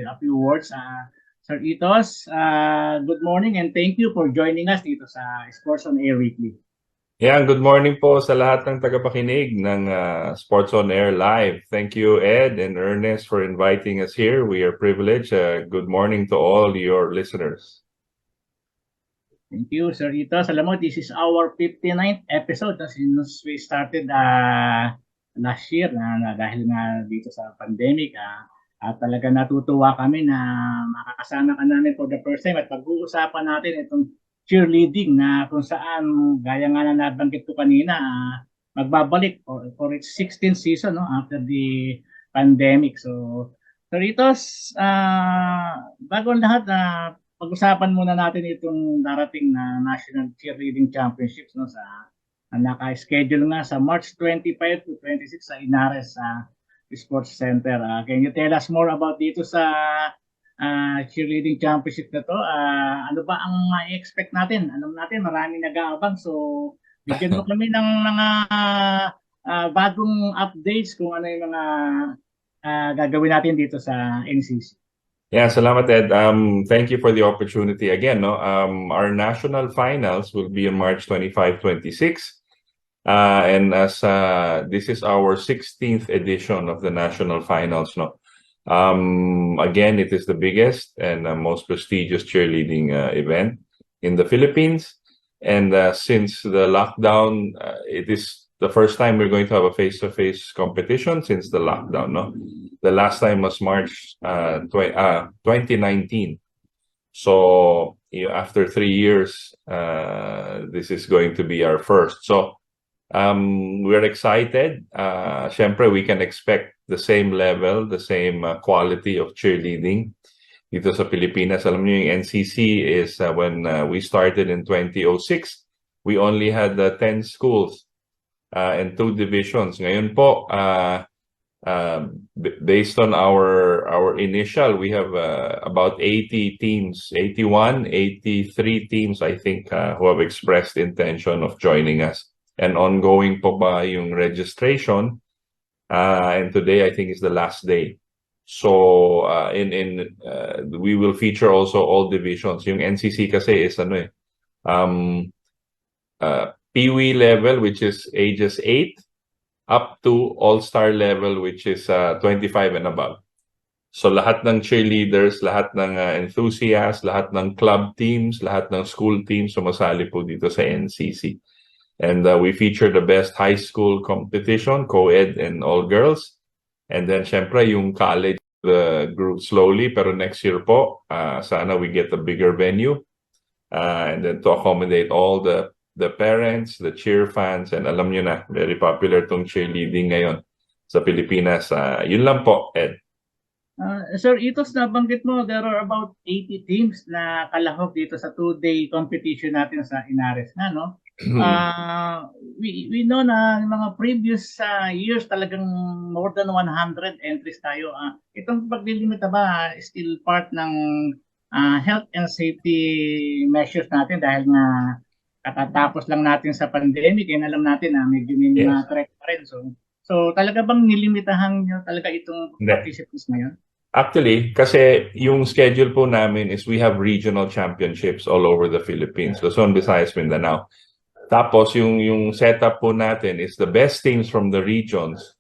a few words. Sir Itos, good morning and thank you for joining us dito sa Sports on Air Weekly. Yeah, good morning po sa lahat ng tagapakinig ng Sports on Air Live. Thank you, Ed and Ernest, for inviting us here. We are privileged. Good morning to all your listeners. Thank you, Sir Itos. Alam mo, this is our 59th episode since we started last year dahil nga dito sa pandemic. At talaga natutuwa kami na makakasama ka namin for the first time at pag-uusapan natin itong cheerleading na kung saan, gaya nga na nabanggit ko kanina, magbabalik for its 16th season after the pandemic. So, Ritos, bago ang lahat, pag-usapan muna natin itong darating na National Cheerleading Championships sa naka-schedule nga sa March 25 to 26 sa Inares Sports Center. Can you tell us more about dito sa cheerleading championship na to? Ano ba ang ma-expect natin? Alam natin, maraming nag-aabang. So, bigyan mo kami ng mga bagong updates kung ano yung mga gagawin natin dito sa NCC. Yeah, salamat, Ed. Thank you for the opportunity again. Our national finals will be on March 25, 26. And as this is our 16th edition of the national finals, again, it is the biggest and most prestigious cheerleading event in the Philippines. And since the lockdown, it is the first time we're going to have a face-to-face competition since the lockdown. The last time was March 2019. So after 3 years, this is going to be our first. So we're excited. Syempre, we can expect the same level, the same quality of cheerleading dito sa Pilipinas. Alam niyo, yung NCC is when we started in 2006, we only had 10 schools and 2 divisions. Ngayon po, based on our initial, we have about 80 teams, 81, 83 teams, I think, who have expressed intention of joining us. And ongoing po ba yung registration, and today I think is the last day. So we will feature also all divisions. Yung NCC kasi is Pee-wee level, which is ages 8 up to all-star level, which is 25 and above. So lahat ng cheerleaders, lahat ng enthusiasts, lahat ng club teams, lahat ng school teams sumasali po dito sa NCC. And we feature the best high school competition, co-ed and all girls. And then, syempre, yung college grew slowly. Pero next year po, sana we get a bigger venue. And then to accommodate all the parents, the cheer fans. And alam nyo na, very popular tong cheerleading ngayon sa Pilipinas. Yun lang po, Ed. Sir Itos, nabanggit mo, there are about 80 teams na kalahok dito sa 2-day competition natin sa Inares na, we know na mga previous years talagang more than 100 entries tayo. Itong paglilimita ba still part ng health and safety measures natin dahil nga katatapos lang natin sa pandemic and alam natin na medyo may mga threat pa rin. So talaga bang nilimitahan nyo talaga itong participants ngayon? Actually, kasi yung schedule po namin is we have regional championships all over the Philippines, Luzon, Visayas, Mindanao. Tapos yung setup po natin is the best teams from the regions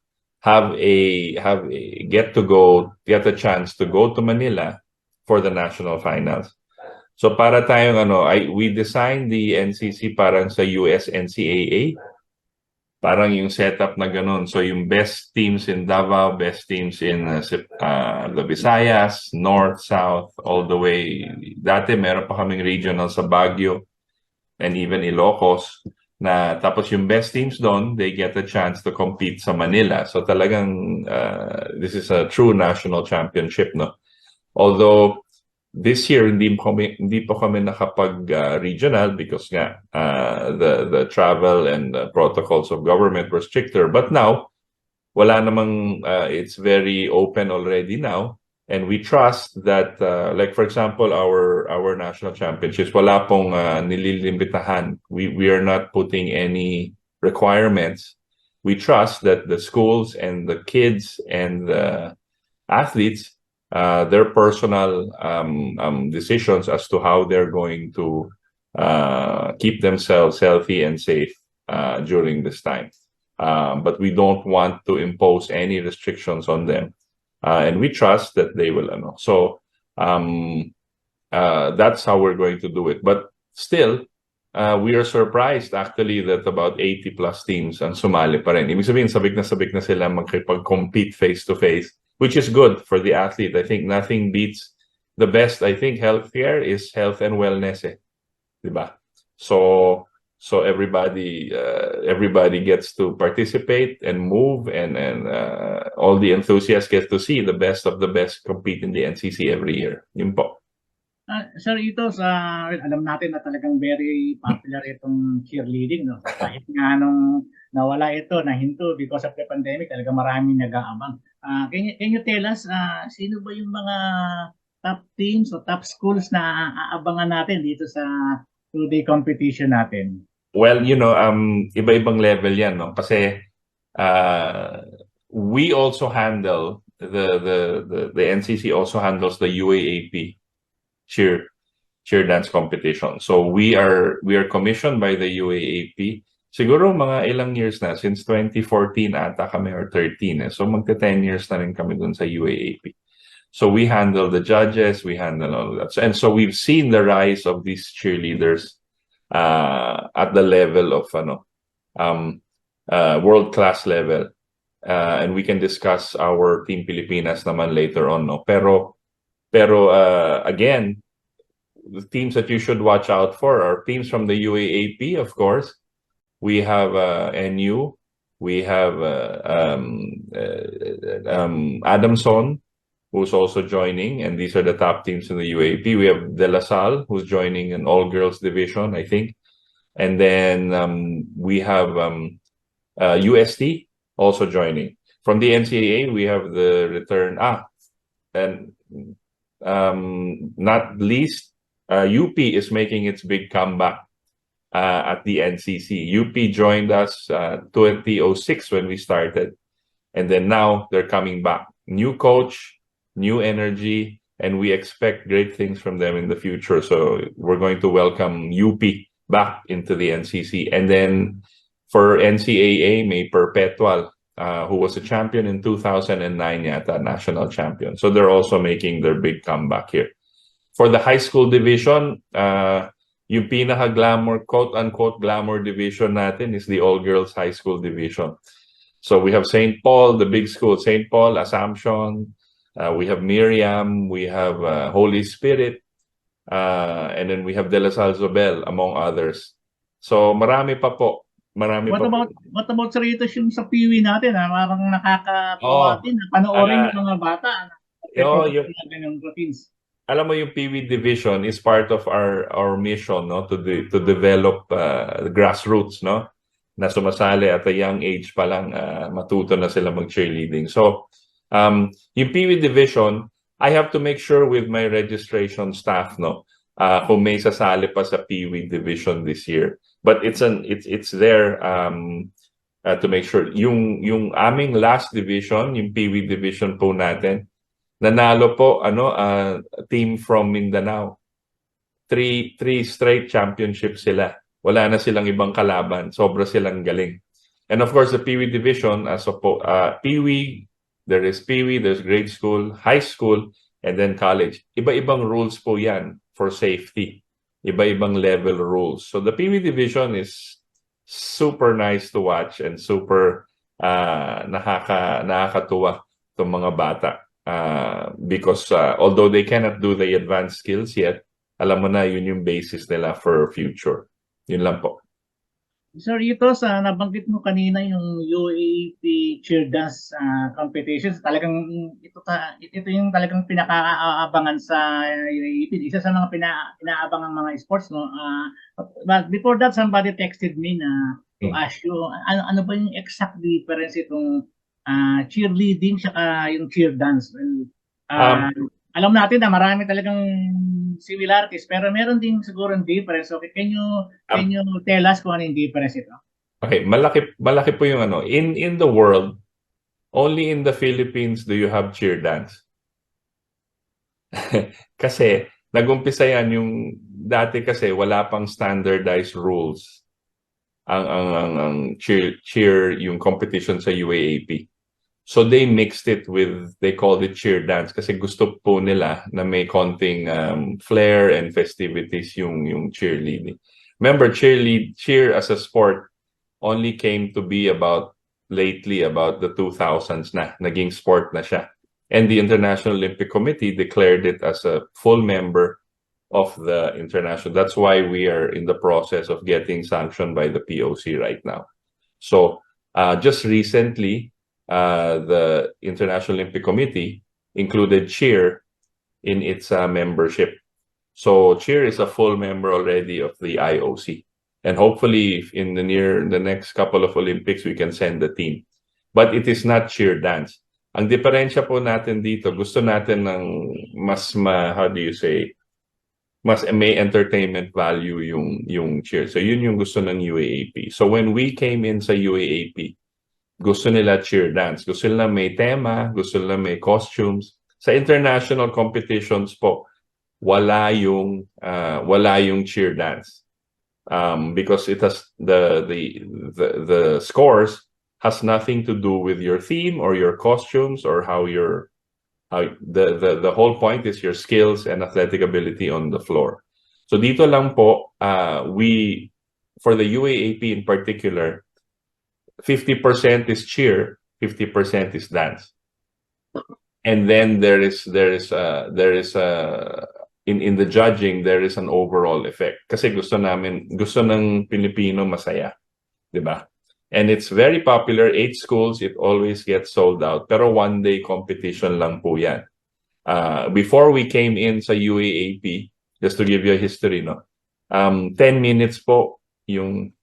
get a chance to go to Manila for the national finals. So para tayong we designed the NCC parang sa US NCAA. Parang yung setup na ganun. So yung best teams in Davao, best teams in the Visayas, North, South, all the way. Dati meron pa kaming regional sa Baguio and even Ilocos, na tapos yung best teams doon, they get a chance to compete sa Manila. So talagang this is a true national championship, Although this year hindi po kami nakapag-regional because nga the travel and the protocols of government were stricter. But now, wala namang it's very open already now. And we trust that, like for example, our national championships, wala pong nililimitahan. We are not putting any requirements. We trust that the schools and the kids and the athletes their personal decisions as to how they're going to keep themselves healthy and safe during this time. But we don't want to impose any restrictions on them. And we trust that they will. So that's how we're going to do it. But still, we are surprised actually that about 80 plus teams ang sumali pa rin. Ibig sabihin, sabik na sila makipag-compete face-to-face, which is good for the athlete. I think nothing beats the best. I think healthcare is health and wellness. Diba? So everybody gets to participate and move, and all the enthusiasts get to see the best of the best compete in the NCC every year. Yun po. Sir, ito alam natin na talagang very popular itong cheerleading, no? Kahit nga nung nawala ito, nahinto because of the pandemic, talagang maraming nag-aabang. Can you tell us, sino ba yung mga top teams o top schools na aabangan natin dito sa two-day competition natin? Well, iba-ibang level yan, no? Kasi we also handle the NCC also handles the UAAP cheer dance competition. So we are commissioned by the UAAP. Siguro mga ilang years na, since 2014 ata kami, or 13. So magte-10 years na rin kami dun sa UAAP. So we handle the judges, we handle all of that. And so we've seen the rise of these cheerleaders at the level of world-class level. And we can discuss our Team Pilipinas naman later on, no? Pero again, the teams that you should watch out for are teams from the UAAP, of course. We have NU, we have Adamson, who's also joining, and these are the top teams in the UAAP. We have De La Salle, who's joining an all-girls division, I think. And then we have UST also joining. From the NCAA, we have the return. And not least, UP is making its big comeback at the NCC. UP joined us 2006 when we started, and then now they're coming back. New coach, new energy, and we expect great things from them in the future. So we're going to welcome UP back into the NCC. And then for NCAA, may Perpetual, who was a champion in 2009 yata, national champion. So they're also making their big comeback here. For the high school division, yung pinaka-glamour, quote-unquote glamour division natin is the all-girls high school division. So we have St. Paul, the big school, St. Paul, Assumption, we have Miriam, we have Holy Spirit, and then we have De La Salle Zobel, among others. So marami pa po. What about Cerritos yung sa Piwi natin? Parang nakakatawa din. Panoorin yung mga bata. Yung routines. Alam mo, yung Piwi division is part of our mission, no, to develop grassroots, no, na sumasali at a young age pa lang, matuto na sila mag-cheerleading. So yung Piwi division, I have to make sure with my registration staff, no, kung may sasali pa sa Piwi division this year. But it's there to make sure. Yung aming last division, yung Piwi division po natin, nanalo po team from Mindanao. Three straight championships sila. Wala na silang ibang kalaban. Sobra silang galing. And of course, the Piwi division, Piwi, there is Piwi, there's grade school, high school, and then college. Iba-ibang rules po yan for safety. Iba-ibang level rules. So the Piwi division is super nice to watch and super nakakatuwa itong mga bata. Because although they cannot do the advanced skills yet, alam mo na yun yung basis nila for future. Yun lang po. Sir, ito nabanggit mo kanina yung UAAP cheer dance competitions. Talagang ito yung talagang pinakaabangan sa UAAP. Isa sa mga pinaabangang mga sports, no. But before that, somebody texted me na to ask you ano ba yung exact difference itong cheerleading saka yung cheer dance. Alam natin na marami talagang similarities, pero meron din siguro ng difference. Okay, can you tell us kung ano yung difference ito? Okay, malaki po yung in the world, only in the Philippines do you have cheer dance. Kasi nag-umpisa yan yung dati kasi wala pang standardized rules ang cheer yung competition sa UAAP. So they mixed it with, they called it cheer dance kasi gusto po nila na may konting flair and festivities yung cheerleading. Remember, cheer as a sport only came to be about lately, about the 2000s na. Naging sport na siya. And the International Olympic Committee declared it as a full member of the international. That's why we are in the process of getting sanctioned by the POC right now. So just recently, the International Olympic Committee included cheer in its membership. So cheer is a full member already of the IOC. And hopefully in the next couple of Olympics, we can send the team. But it is not cheer dance. Ang diferensya po natin dito, gusto natin ng how do you say, mas may entertainment value yung cheer. So yun yung gusto ng UAAP. So when we came in sa UAAP, gusto nila cheer dance. Gusto nila may tema, gusto nila may costumes. Sa international competitions po, wala yung cheer dance. Because it has the scores has nothing to do with your theme or your costumes or how the whole point is your skills and athletic ability on the floor. So dito lang po, we, for the UAAP in particular, 50% is cheer, 50% is dance. And then there is in the judging, there is an overall effect. Kasi gusto ng Pilipino masaya, 'di ba? And it's very popular, 8 schools, it always gets sold out. Pero one-day competition lang po yan. Before we came in sa UAAP, just to give you a history, no? 10 minutes po yung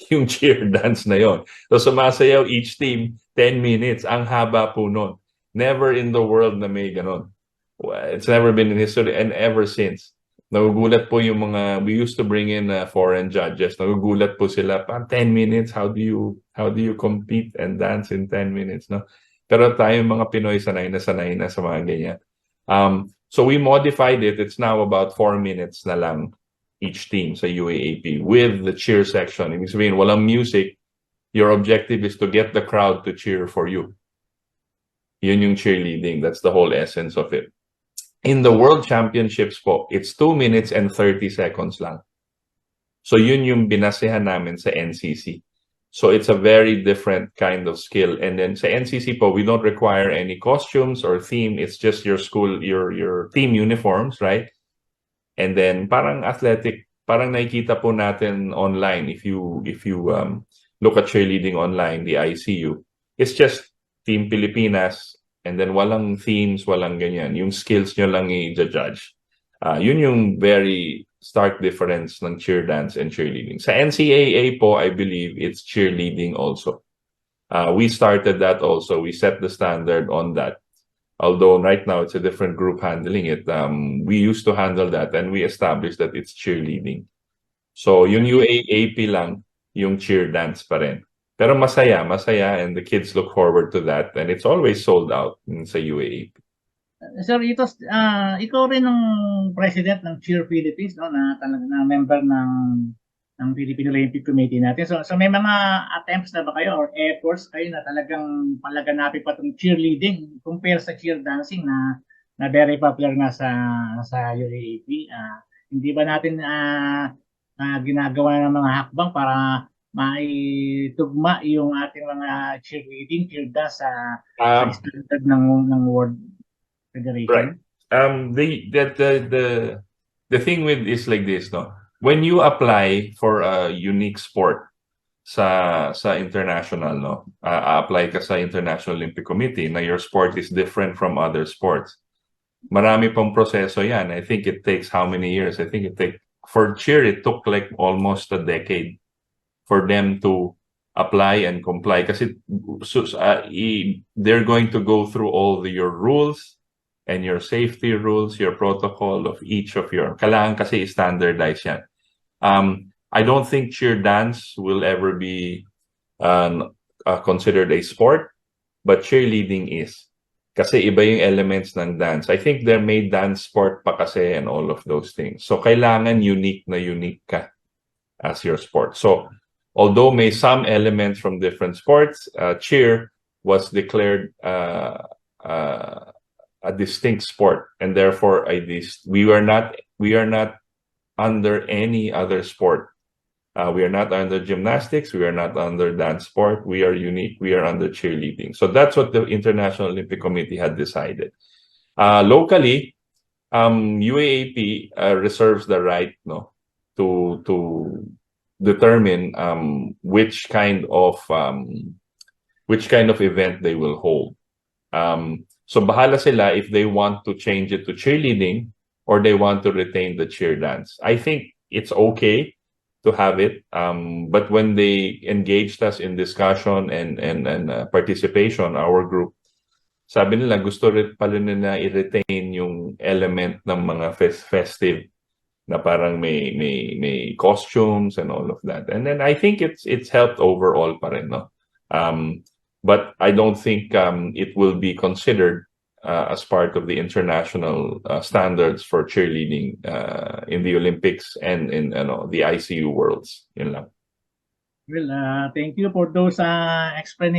yung cheer dance na yon. So sumasayaw each team 10 minutes. Ang haba po nun. Never in the world na may ganon. It's never been in history and ever since. Nagugulat po yung we used to bring in foreign judges. Nagugulat po sila, 10 minutes, how do you compete and dance in 10 minutes, no? Pero tayo mga Pinoy sanay na sa mga ganyan. So we modified it. It's now about 4 minutes na lang each team sa UAAP with the cheer section. Ibig sabihin, walang music. Your objective is to get the crowd to cheer for you. Yun yung cheerleading. That's the whole essence of it. In the World Championships po, it's 2 minutes and 30 seconds lang. So yun yung binasehan namin sa NCC. So it's a very different kind of skill. And then sa NCC po, we don't require any costumes or theme. It's just your school, your team uniforms, right? And then parang athletic, parang nakikita po natin online if you look at cheerleading online, the ICU. It's just Team Pilipinas. And then walang themes, walang ganyan. Yung skills nyo lang i-judge. Yun yung very stark difference ng cheer dance and cheerleading. Sa NCAA po, I believe it's cheerleading also. We started that also. We set the standard on that. Although right now it's a different group handling it. We used to handle that and we established that it's cheerleading. So yung UAAP lang, yung cheer dance pa rin. Pero masaya, and the kids look forward to that. And it's always sold out sa UAAP. Sir, ikaw rin ang president ng Cheer Philippines, no, na talaga na member ng Philippine Olympic Committee natin. So may mga attempts na ba kayo or efforts kayo na talagang palaganapin pa itong cheerleading compare sa cheer dancing na very popular na sa UAAP? Hindi ba natin ginagawa ng mga hakbang para maitugma yung ating mga cheerleading, cheer dance sa standard ng World Federation? Right. The thing with is like this, no? When you apply for a unique sport sa international, no? Apply ka sa International Olympic Committee na your sport is different from other sports. Marami pang proseso yan. I think it takes how many years? I think for cheer, it took like almost a decade for them to apply and comply kasi they're going to go through all your rules and your safety rules, your protocol of each of your, kailangan kasi standardize yan. I don't think cheer dance will ever be considered a sport, but cheerleading is. Kasi iba yung elements ng dance. I think they made dance sport pa kasi and all of those things. So kailangan unique ka as your sport. So although may some elements from different sports, cheer was declared a distinct sport, and therefore we are not under any other sport. We are not under gymnastics. We are not under dance sport. We are unique. We are under cheerleading. So that's what the International Olympic Committee had decided. Locally, UAAP reserves the right, no, to determine which kind of event they will hold. So bahala sila if they want to change it to cheerleading or they want to retain the cheer dance. I think it's okay to have it, but when they engaged us in discussion and participation, our group, sabi nila gusto rin pala nila i-retain yung element ng mga festive na parang may costumes and all of that. And then I think it's helped overall pa rin, no? But I don't think it will be considered as part of the international standards for cheerleading in the Olympics and in the ICU worlds. Yun lang. Well, thank you for those explanations.